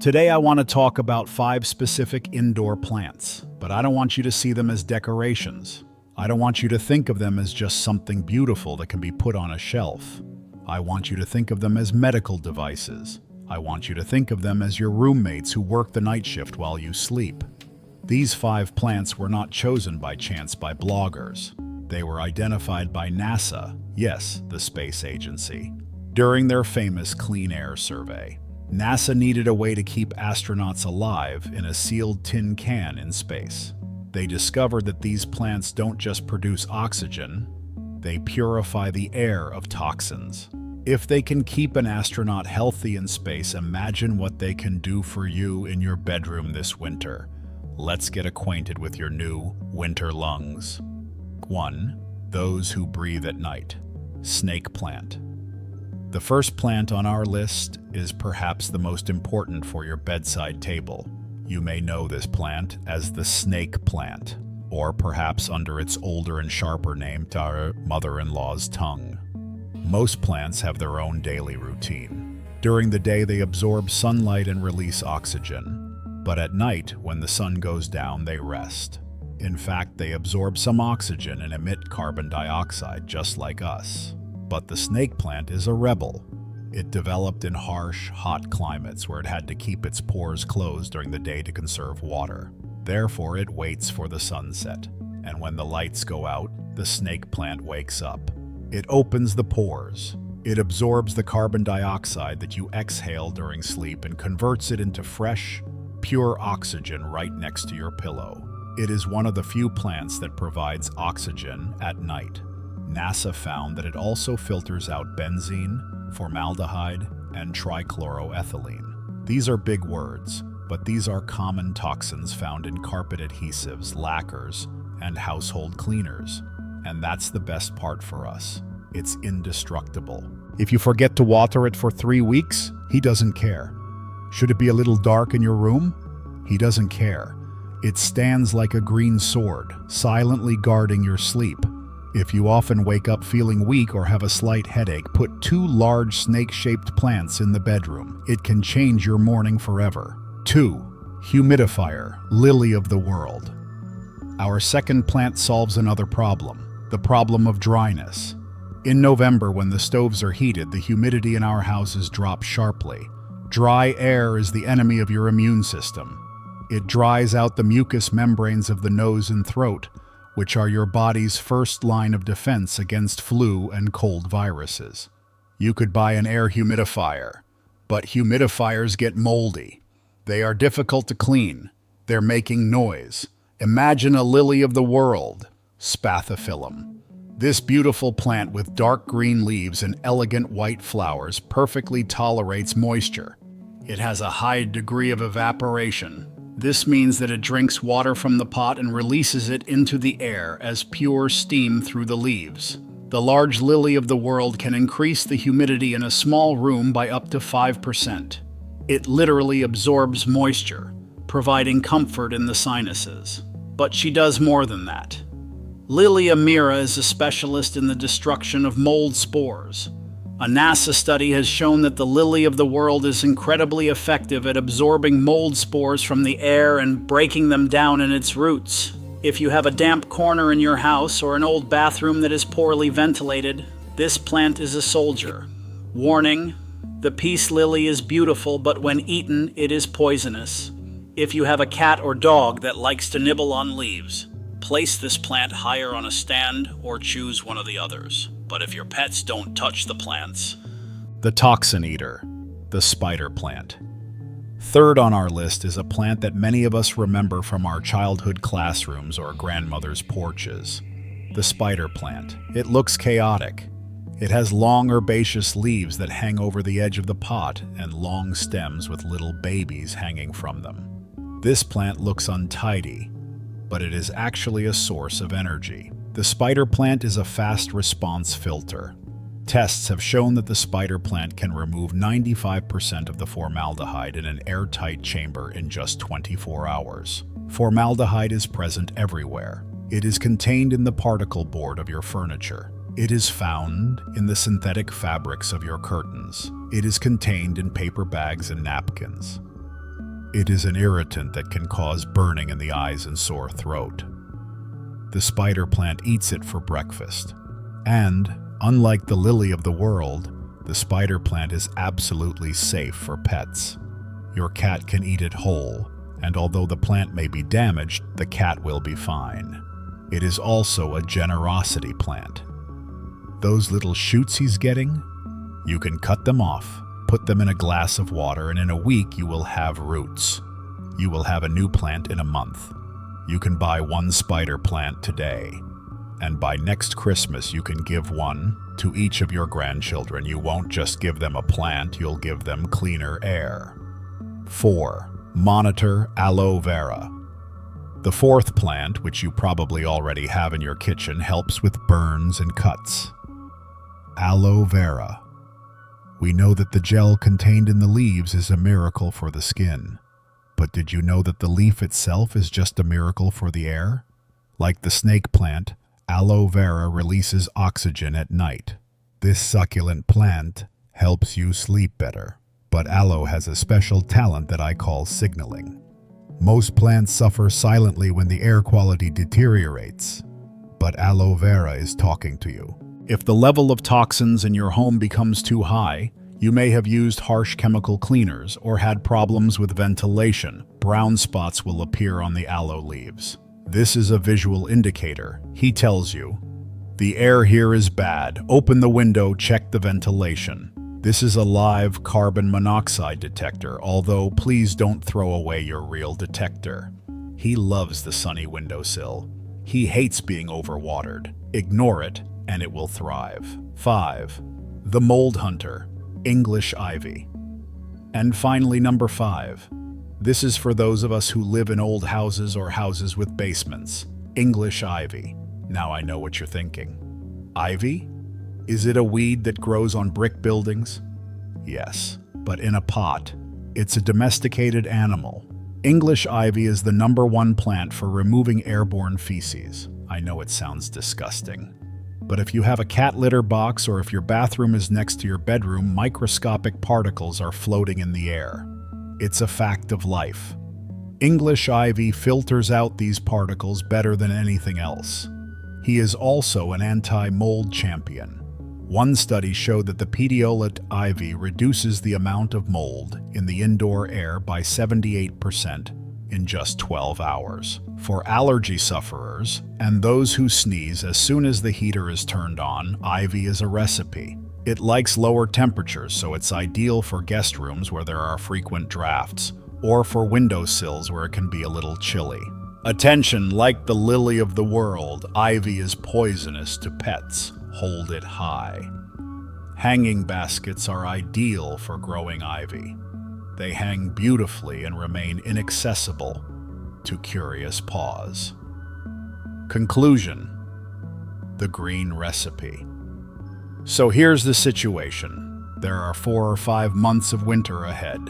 Today I want to talk about 5 specific indoor plants, but I don't want you to see them as decorations. I don't want you to think of them as just something beautiful that can be put on a shelf. I want you to think of them as medical devices. I want you to think of them as your roommates who work the night shift while you sleep. These 5 plants were not chosen by chance by bloggers. They were identified by NASA, yes, the space agency, during their famous Clean Air Survey. NASA needed a way to keep astronauts alive in a sealed tin can in space. They discovered that these plants don't just produce oxygen, they purify the air of toxins. If they can keep an astronaut healthy in space, imagine what they can do for you in your bedroom this winter. Let's get acquainted with your new winter lungs. 1. Those who breathe at night. Snake plant. The first plant on our list is perhaps the most important for your bedside table. You may know this plant as the snake plant, or perhaps under its older and sharper name, our mother-in-law's tongue. Most plants have their own daily routine. During the day, they absorb sunlight and release oxygen. But at night, when the sun goes down, they rest. In fact, they absorb some oxygen and emit carbon dioxide, just like us. But the snake plant is a rebel. It developed in harsh, hot climates where it had to keep its pores closed during the day to conserve water. Therefore, it waits for the sunset. And when the lights go out, the snake plant wakes up. It opens the pores. It absorbs the carbon dioxide that you exhale during sleep and converts it into fresh, pure oxygen right next to your pillow. It is one of the few plants that provides oxygen at night. NASA found that it also filters out benzene, formaldehyde, and trichloroethylene. These are big words, but these are common toxins found in carpet adhesives, lacquers, and household cleaners. And that's the best part for us. It's indestructible. If you forget to water it for 3 weeks, he doesn't care. Should it be a little dark in your room? He doesn't care. It stands like a green sword, silently guarding your sleep. If you often wake up feeling weak or have a slight headache, put 2 large snake-shaped plants in the bedroom. It can change your morning forever. 2. Humidifier, lily of the world. Our second plant solves another problem, the problem of dryness. In November, when the stoves are heated, the humidity in our houses drops sharply. Dry air is the enemy of your immune system. It dries out the mucous membranes of the nose and throat, which are your body's first line of defense against flu and cold viruses. You could buy an air humidifier, but humidifiers get moldy. They are difficult to clean. They're making noise. Imagine a lily of the world, Spathiphyllum. This beautiful plant with dark green leaves and elegant white flowers perfectly tolerates moisture. It has a high degree of evaporation. This means that it drinks water from the pot and releases it into the air as pure steam through the leaves. The large lily of the world can increase the humidity in a small room by up to 5%. It literally absorbs moisture, providing comfort in the sinuses. But she does more than that. Lilia mira is a specialist in the destruction of mold spores. A NASA study has shown that the lily of the world is incredibly effective at absorbing mold spores from the air and breaking them down in its roots. If you have a damp corner in your house or an old bathroom that is poorly ventilated, this plant is a soldier. Warning: the peace lily is beautiful, but when eaten, it is poisonous. If you have a cat or dog that likes to nibble on leaves, place this plant higher on a stand or choose one of the others. But if your pets don't touch the plants. The toxin eater, the spider plant. Third on our list is a plant that many of us remember from our childhood classrooms or grandmother's porches. The spider plant. It looks chaotic. It has long herbaceous leaves that hang over the edge of the pot and long stems with little babies hanging from them. This plant looks untidy, but it is actually a source of energy. The spider plant is a fast response filter. Tests have shown that the spider plant can remove 95% of the formaldehyde in an airtight chamber in just 24 hours. Formaldehyde is present everywhere. It is contained in the particle board of your furniture. It is found in the synthetic fabrics of your curtains. It is contained in paper bags and napkins. It is an irritant that can cause burning in the eyes and sore throat. The spider plant eats it for breakfast. And, unlike the lily of the world, the spider plant is absolutely safe for pets. Your cat can eat it whole, and although the plant may be damaged, the cat will be fine. It is also a generosity plant. Those little shoots he's getting, you can cut them off, put them in a glass of water, and in a week you will have roots. You will have a new plant in a month. You can buy one spider plant today, and by next Christmas you can give one to each of your grandchildren. You won't just give them a plant, you'll give them cleaner air. 4. Monitor aloe vera. The fourth plant, which you probably already have in your kitchen, helps with burns and cuts. Aloe vera. We know that the gel contained in the leaves is a miracle for the skin. But did you know that the leaf itself is just a miracle for the air? Like the snake plant, aloe vera releases oxygen at night. This succulent plant helps you sleep better. But aloe has a special talent that I call signaling. Most plants suffer silently when the air quality deteriorates. But aloe vera is talking to you. If the level of toxins in your home becomes too high, you may have used harsh chemical cleaners or had problems with ventilation. Brown spots will appear on the aloe leaves. This is a visual indicator. He tells you, the air here is bad. Open the window, check the ventilation. This is a live carbon monoxide detector, although please don't throw away your real detector. He loves the sunny windowsill. He hates being overwatered. Ignore it, and it will thrive. 5. The mold hunter, English ivy. And finally, number 5. This is for those of us who live in old houses or houses with basements. English ivy. Now I know what you're thinking. Ivy? Is it a weed that grows on brick buildings? Yes, but in a pot. It's a domesticated animal. English ivy is the #1 plant for removing airborne feces. I know it sounds disgusting. But if you have a cat litter box or if your bathroom is next to your bedroom, microscopic particles are floating in the air. It's a fact of life. English ivy filters out these particles better than anything else. He is also an anti-mold champion. One study showed that the pediolate ivy reduces the amount of mold in the indoor air by 78% in just 12 hours. For allergy sufferers and those who sneeze as soon as the heater is turned on, ivy is a recipe. It likes lower temperatures, so it's ideal for guest rooms where there are frequent drafts, or for windowsills where it can be a little chilly. Attention, like the lily of the world, ivy is poisonous to pets. Hold it high. Hanging baskets are ideal for growing ivy. They hang beautifully and remain inaccessible to curious paws. Conclusion: the green recipe. So here's the situation. There are 4 or 5 months of winter ahead.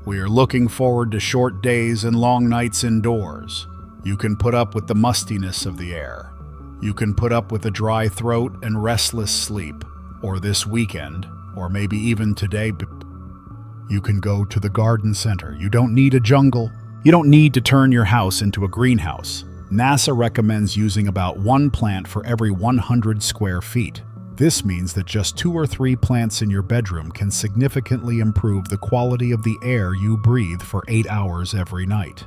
We are looking forward to short days and long nights indoors. You can put up with the mustiness of the air. You can put up with a dry throat and restless sleep. Or this weekend, or maybe even today, you can go to the garden center. You don't need a jungle. You don't need to turn your house into a greenhouse. NASA recommends using about 1 plant for every 100 square feet. This means that just 2 or 3 plants in your bedroom can significantly improve the quality of the air you breathe for 8 hours every night.